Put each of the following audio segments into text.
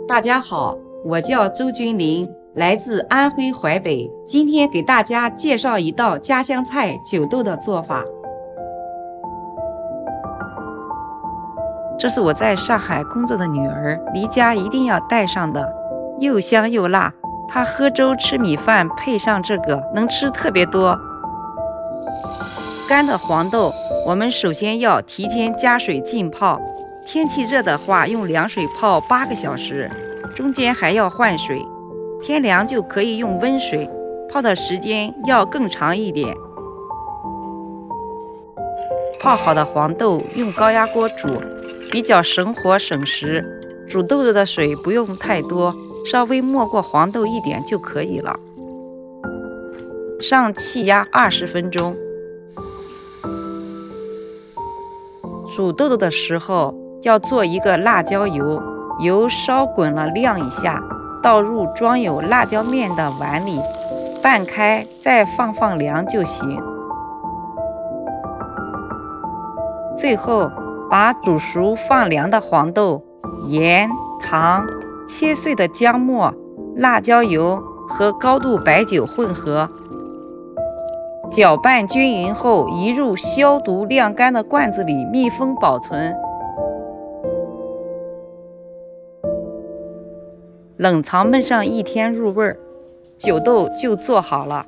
大家好，我叫周君玲，来自安徽淮北。今天给大家介绍一道家乡菜酒豆的做法。这是我在上海工作的女儿离家一定要带上的，又香又辣。她喝粥吃米饭配上这个，能吃特别多。干的黄豆，我们首先要提前加水浸泡。天气热的话，用凉水泡8个小时，中间还要换水。天凉就可以用温水，泡的时间要更长一点。泡好的黄豆用高压锅煮，比较省火省时。煮豆子的水不用太多，稍微没过黄豆一点就可以了。上气压20分钟。煮豆豆的时候要做一个辣椒油，油烧滚了晾一下，倒入装有辣椒面的碗里，拌开再放凉就行。最后把煮熟放凉的黄豆、盐、糖、切碎的姜末、辣椒油和高度白酒混合，搅拌均匀后移入消毒晾干的罐子里密封保存。冷藏焖上1天入味儿，酒豆就做好了。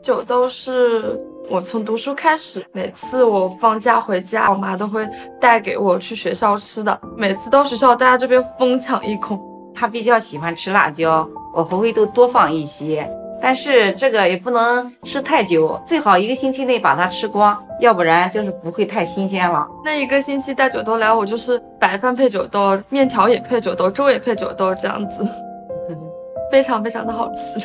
酒豆是我从读书开始，每次我放假回家，我妈都会带给我去学校吃的，每次到学校大家这边疯抢一空。她比较喜欢吃辣椒，我会多放一些，但是这个也不能吃太久，最好1个星期内把它吃光，要不然就是不会太新鲜了。那1个星期带酒豆来，我就是白饭配酒豆，面条也配酒豆，粥也配酒豆，这样子，非常非常的好吃。